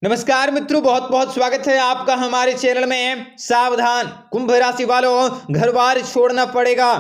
नमस्कार मित्रों, बहुत बहुत स्वागत है आपका हमारे चैनल में। सावधान कुंभ राशि वालों, घर बार छोड़ना पड़ेगा।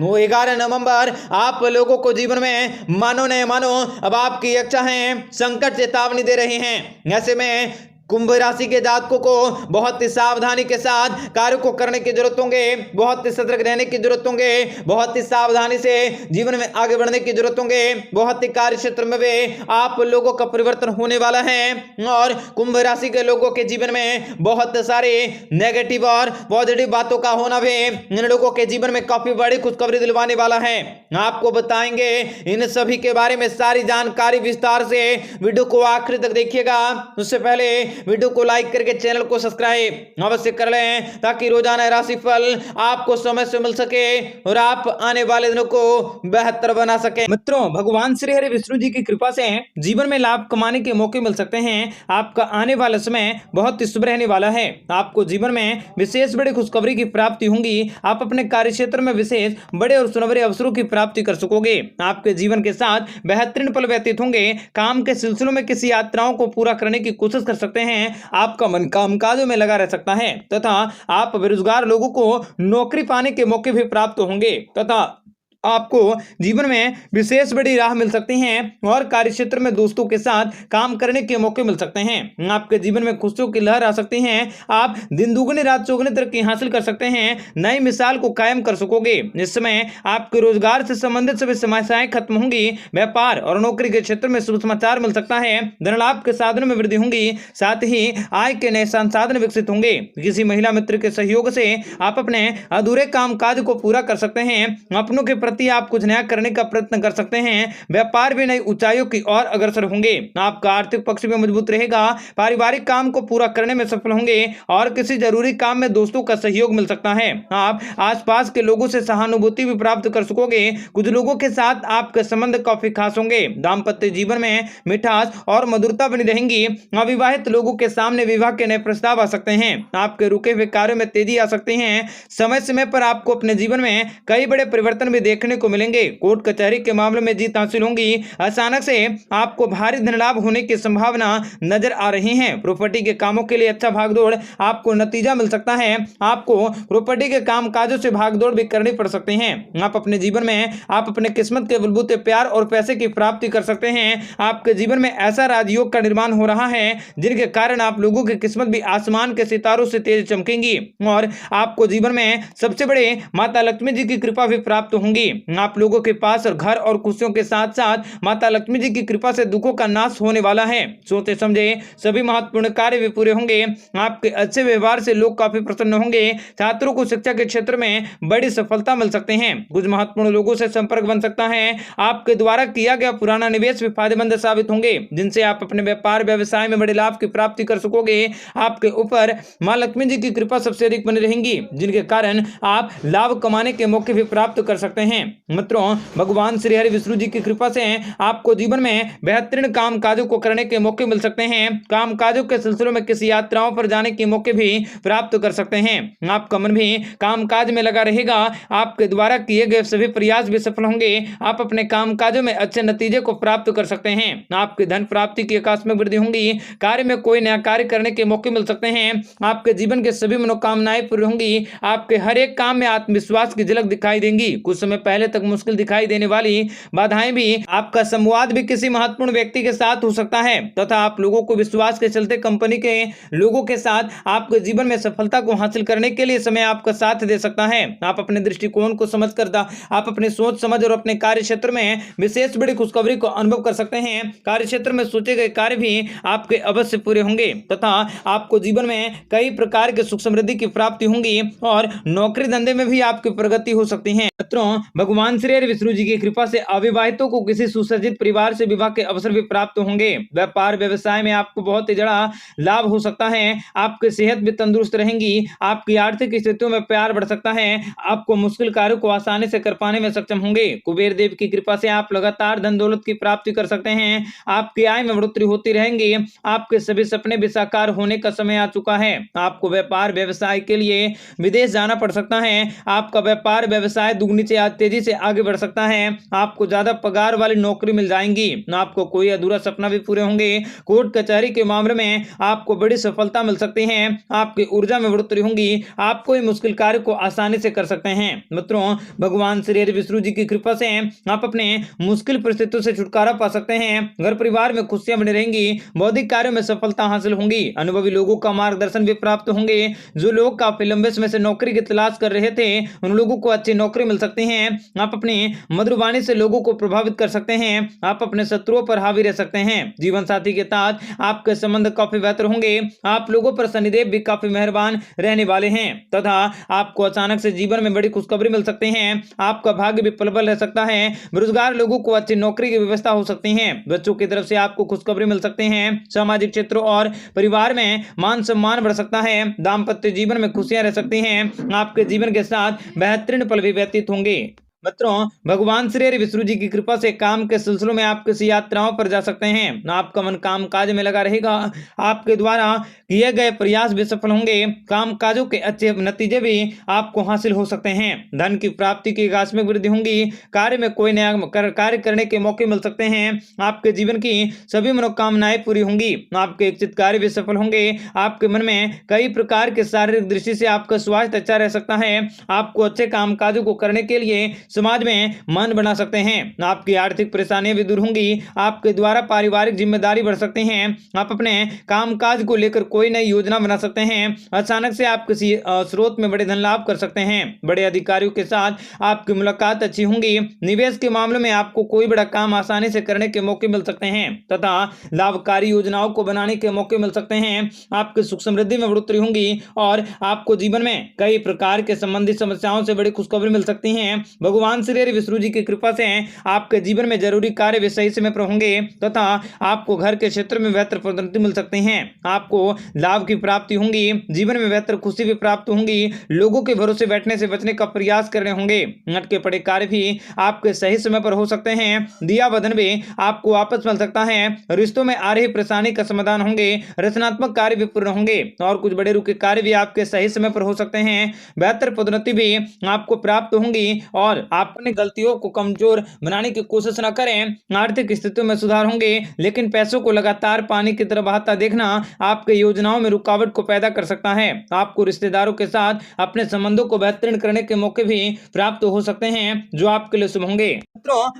11 नवंबर आप लोगों को जीवन में मानो न मानो अब आपकी इच्छाएं संकट चेतावनी दे रही हैं। ऐसे में कुंभ राशि के जातकों को बहुत ही सावधानी के साथ कार्य को करने की जरूरत होंगे, बहुत ही सतर्क रहने की जरूरत होंगे, बहुत ही सावधानी से जीवन में आगे बढ़ने की जरूरत होंगे। बहुत ही कार्य क्षेत्र में भी आप लोगों का परिवर्तन होने वाला है और कुंभ राशि के लोगों के जीवन में बहुत सारे नेगेटिव और पॉजिटिव बातों का होना भी इन लोगों के जीवन में काफी बड़ी खुशखबरी दिलवाने वाला है। आपको बताएंगे इन सभी के बारे में सारी जानकारी विस्तार से। वीडियो को आखिर तक देखिएगा। उससे पहले वीडियो को लाइक करके चैनल को सब्सक्राइब अवश्य कर लें ताकि रोजाना राशिफल आपको समय से मिल सके और आप आने वाले दिनों को बेहतर बना सके। मित्रों, भगवान श्री हरि विष्णु जी की कृपा से जीवन में लाभ कमाने के मौके मिल सकते हैं। आपका आने वाला समय बहुत ही शुभ रहने वाला है। आपको जीवन में विशेष बड़ी खुशखबरी की प्राप्ति होगी। आप अपने कार्य क्षेत्र में विशेष बड़े और सुनहरे अवसरों की प्राप्ति कर सकोगे। आपके जीवन के साथ बेहतरीन पल व्यतीत होंगे। काम के सिलसिलों में किसी यात्राओं को पूरा करने की कोशिश कर सकते हैं। आपका मन कामकाजों में लगा रह सकता है तथा आप बेरोजगार लोगों को नौकरी पाने के मौके भी प्राप्त होंगे तथा आपको जीवन में विशेष बड़ी राह मिल सकती हैं और कार्य क्षेत्र में दोस्तों के साथ काम करने के मौके मिल सकते हैं। आपके जीवन में खुशियों की लहर आ सकती है। आप दिन दुगनी रात चौगुनी तरक्की हासिल कर सकते हैं। नई मिसाल को कायम कर सकोगे। इस समय आपके रोजगार से संबंधित सभी समस्याएं खत्म होंगी। व्यापार और नौकरी के क्षेत्र में शुभ समाचार मिल सकता है। धन लाभ के साधनों में वृद्धि होगी। साथ ही आय के नए संसाधन विकसित होंगे। किसी महिला मित्र के सहयोग से आप अपने अधूरे कामकाज को पूरा कर सकते हैं। अपनों के प्रति आप कुछ नया करने का प्रयत्न कर सकते हैं। व्यापार भी नई ऊंचाइयों की ओर अग्रसर होंगे। आपका आर्थिक पक्ष भी मजबूत रहेगा। पारिवारिक काम को पूरा करने में सफल होंगे और किसी जरूरी काम में दोस्तों का सहयोग मिल सकता है। आप आसपास के लोगों से सहानुभूति भी प्राप्त कर सकोगे। कुछ लोगों के साथ आपके संबंध काफी खास होंगे। दाम्पत्य जीवन में मिठास और मधुरता बनी रहेंगी। अविवाहित लोगों के सामने विवाह के नए प्रस्ताव आ सकते हैं। आपके रुके हुए कार्यों में तेजी आ सकती है। समय समय पर आपको अपने जीवन में कई बड़े परिवर्तन भी देखने को मिलेंगे। कोर्ट कचहरी के मामले में जीत हासिल होगी। अचानक से आपको भारी धन लाभ होने की संभावना नजर आ रही है। प्रॉपर्टी के कामों के लिए अच्छा भागदौड़ आपको नतीजा मिल सकता है। आपको प्रॉपर्टी के कामकाजों से भागदौड़ भी करनी पड़ सकती है। आप अपने जीवन में आप अपने किस्मत के बलबूते प्यार और पैसे की प्राप्ति कर सकते हैं। आपके जीवन में ऐसा राजयोग का निर्माण हो रहा है जिनके कारण आप लोगों की किस्मत भी आसमान के सितारों से तेज चमकेंगी और आपको जीवन में सबसे बड़े माता लक्ष्मी जी की कृपा भी प्राप्त होंगी। आप लोगों के पास और घर और खुशियों के साथ साथ माता लक्ष्मी जी की कृपा से दुखों का नाश होने वाला है। सोचे समझे सभी महत्वपूर्ण कार्य भी पूरे होंगे। आपके अच्छे व्यवहार से लोग काफी प्रसन्न होंगे। छात्रों को शिक्षा के क्षेत्र में बड़ी सफलता मिल सकते हैं। कुछ महत्वपूर्ण लोगों से संपर्क बन सकता है। आपके द्वारा किया गया पुराना निवेश भी फायदेमंद साबित होंगे जिनसे आप अपने व्यापार व्यवसाय में बड़े लाभ की प्राप्ति कर सकोगे। आपके ऊपर मां लक्ष्मी जी की कृपा सबसे अधिक बनी रहेंगी जिनके कारण आप लाभ कमाने के मौके भी प्राप्त कर सकते हैं। मित्रों, भगवान श्री हरि विष्णु जी की कृपा से आपको जीवन में बेहतरीन कामकाजों को करने के मौके मिल सकते हैं। कामकाजों के सिलसिलों में किसी यात्राओं पर जाने के मौके भी प्राप्त कर सकते हैं। आपका मन भी कामकाज में लगा रहेगा। आपके द्वारा किए गए सभी प्रयास भी सफल होंगे। आप अपने कामकाजों में अच्छे नतीजे को प्राप्त कर सकते हैं। आपके धन प्राप्ति की आकस्मिक वृद्धि होंगी। कार्य में कोई नया कार्य करने के मौके मिल सकते हैं। आपके जीवन के सभी मनोकामनाएं पूरी होंगी। आपके हर एक काम में आत्मविश्वास की झलक दिखाई देंगी। कुछ समय पहले तक मुश्किल दिखाई देने वाली बाधाएं भी आपका संवाद भी किसी महत्वपूर्ण व्यक्ति के साथ हो सकता है तथा आप लोगों को विश्वास के चलते कंपनी के लोगों के साथ आपके जीवन में सफलता को हासिल करने के लिए समय आपका साथ दे सकता है। आप अपने दृष्टिकोण को समझकर आप अपने सोच समझ और अपने कार्य क्षेत्र में विशेष बड़ी खुशखबरी को अनुभव कर सकते हैं। कार्य क्षेत्र में सोचे गए कार्य भी आपके अवश्य पूरे होंगे तथा आपको जीवन में कई प्रकार के सुख समृद्धि की प्राप्ति होंगी और नौकरी धंधे में भी आपकी प्रगति हो सकती है। मित्रों, भगवान श्री हरि विष्णु जी की कृपा से अविवाहितों को किसी सुसज्जित परिवार से विवाह के अवसर भी प्राप्त होंगे। व्यापार व्यवसाय में आपको बहुत ही बड़ा लाभ हो सकता है। आपकी सेहत भी तंदुरुस्त रहेंगी। आपकी आर्थिक स्थितियों में प्यार बढ़ सकता है। आपको मुश्किल कार्यों को आसानी से कर पाने में सक्षम होंगे। कुबेर देव की कृपा से आप लगातार धन दौलत की प्राप्ति कर सकते हैं। आपकी आय में बढ़ोतरी होती रहेंगी। आपके सभी सपने भी साकार होने का समय आ चुका है। आपको व्यापार व्यवसाय के लिए विदेश जाना पड़ सकता है। आपका व्यापार व्यवसाय दुगनी से आज तेजी तेजी से आगे बढ़ सकता है। आपको ज्यादा पगार वाली नौकरी मिल जाएंगी। आपको कोई अधूरा सपना भी पूरे होंगे। कोर्ट कचहरी के मामले में आपको बड़ी सफलता मिल सकती है। आपकी ऊर्जा में बढ़ोतरी होगी। आप कोई मुश्किल कार्य को आसानी से कर सकते हैं। मित्रों, भगवान श्री हरि विष्णु जी की कृपा से आप अपने मुश्किल परिस्थितियों से छुटकारा पा सकते हैं। घर परिवार में खुशियां बनी रहेंगी। बौद्धिक कार्यों में सफलता हासिल होंगी। अनुभवी लोगों का मार्गदर्शन भी प्राप्त होंगे। जो लोग काफी लंबे समय से नौकरी की तलाश कर रहे थे, उन लोगों को अच्छी नौकरी मिल सकती है। आप अपनी मधुर वाणी से लोगों को प्रभावित कर सकते हैं। आप अपने शत्रुओं पर हावी रह सकते हैं। जीवन साथी के साथ आपके संबंध काफी बेहतर होंगे। आप लोगों पर शनिदेव भी काफी मेहरबान रहने वाले हैं तथा आपको अचानक से जीवन में बड़ी खुशखबरी मिल सकती है। आपका भाग्य भी प्रबल रह सकता है। बेरोजगार लोगों को अच्छी नौकरी की व्यवस्था हो सकती है। बच्चों की तरफ से आपको खुशखबरी मिल सकती है। सामाजिक क्षेत्रों और परिवार में मान सम्मान बढ़ सकता है। दाम्पत्य जीवन में खुशियां रह सकती हैं। आपके जीवन के साथ बेहतरीन पल भी व्यतीत होंगे। मित्रों, भगवान श्री हरि विष्णु जी की कृपा से काम के सिलसिलों में आप किसी यात्राओं पर जा सकते हैं। आपका मन काम काज में लगा रहेगा। आपके द्वारा किए गए प्रयास भी सफल होंगे। काम काजों के अच्छे नतीजे भी आपको हासिल हो सकते हैं। धन की प्राप्ति की आकस्मिक वृद्धि होंगी। कार्य में कोई नया कार्य करने के मौके मिल सकते हैं। आपके जीवन की सभी मनोकामनाएं पूरी होंगी। आपके इच्छित कार्य भी सफल होंगे। आपके मन में कई प्रकार के शारीरिक दृष्टि से आपका स्वास्थ्य अच्छा रह सकता है। आपको अच्छे काम काजों को करने के लिए समाज में मान बना सकते हैं। आपकी आर्थिक परेशानियां भी दूर होंगी। आपके द्वारा पारिवारिक जिम्मेदारी बढ़ सकती हैं। आप अपने कामकाज को लेकर कोई नई योजना बना सकते हैं। अचानक से आप किसी स्रोत में बड़े धन लाभ कर सकते हैं। बड़े अधिकारियों के साथ आपकी मुलाकात अच्छी होंगी। निवेश के मामले में आपको कोई बड़ा काम आसानी से करने के मौके मिल सकते हैं तथा लाभकारी योजनाओं को बनाने के मौके मिल सकते हैं। आपकी सुख समृद्धि में बढ़ोतरी होंगी और आपको जीवन में कई प्रकार के संबंधित समस्याओं से बड़ी खुशखबरी मिल सकती है। भगवान श्री हरि विष्णु जी की कृपा से आपके जीवन में जरूरी कार्य भी सही समय पर होंगे तथा आपको घर के क्षेत्र में बेहतर पदोन्नति मिल सकती है। आपको लाभ की प्राप्ति होंगी। जीवन में बेहतर खुशी भी प्राप्त होंगी। लोगों के भरोसे बैठने से बचने का प्रयास करने होंगे। अटके पड़े कार्य भी आपके सही समय पर हो सकते हैं। दिया बधन भी आपको वापस मिल सकता है। रिश्तों में आ रही परेशानी का समाधान होंगे। रचनात्मक कार्य भी पूर्ण होंगे और कुछ बड़े रुके कार्य भी आपके सही समय पर हो सकते हैं। बेहतर पदोन्नति भी आपको प्राप्त होंगी और आप अपनी गलतियों को कमजोर बनाने की कोशिश न करें। आर्थिक स्थितियों में सुधार होंगे, लेकिन पैसों को लगातार पानी की तरह बहाता देखना आपके योजनाओं में रुकावट को पैदा कर सकता है। आपको रिश्तेदारों के साथ अपने संबंधों को बेहतरीन करने के मौके भी प्राप्त हो सकते हैं जो आपके लिए शुभ होंगे।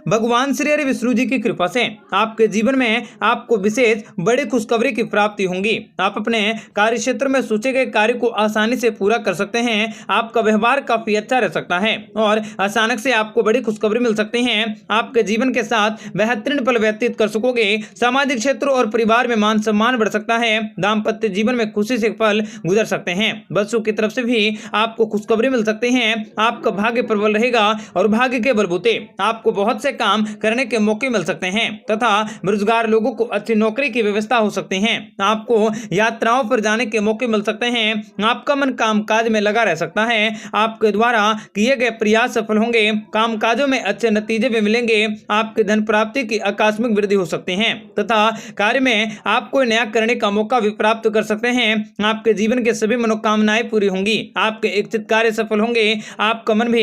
भगवान श्री हरि विष्णु जी की कृपा से आपके जीवन में आपको विशेष बड़ी खुशखबरी की प्राप्ति होंगी। आप अपने कार्य क्षेत्र में सोचे गए कार्य को आसानी से पूरा कर सकते हैं। आपका व्यवहार काफी अच्छा रह सकता है और अचानक से आपको बड़ी खुशखबरी मिल सकती है। आपके जीवन के साथ बेहतरीन पल व्यतीत कर सकोगे। सामाजिक क्षेत्र और परिवार में मान सम्मान बढ़ सकता है। दाम्पत्य जीवन में खुशी से पल गुजर सकते हैं। बच्चों की तरफ से भी आपको खुशखबरी मिल सकती है। आपका भाग्य प्रबल रहेगा और भाग्य के बलबूते आपको बहुत से काम करने के मौके मिल सकते हैं तथा बेरोजगार लोगों को अच्छी नौकरी की व्यवस्था हो सकती है। आपको यात्राओं पर जाने के मौके मिल सकते हैं। आपका मन कामकाज में लगा रह सकता है। आपके द्वारा किए गए प्रयास सफल होंगे। कामकाजों में अच्छे नतीजे भी मिलेंगे। आपके धन प्राप्ति की आकस्मिक वृद्धि हो सकती है तथा कार्य में आप कोई नया करने का मौका भी प्राप्त कर सकते हैं। आपके जीवन के सभी मनोकामनाएं पूरी होंगी। आपके इच्छित कार्य सफल होंगे। आपका मन भी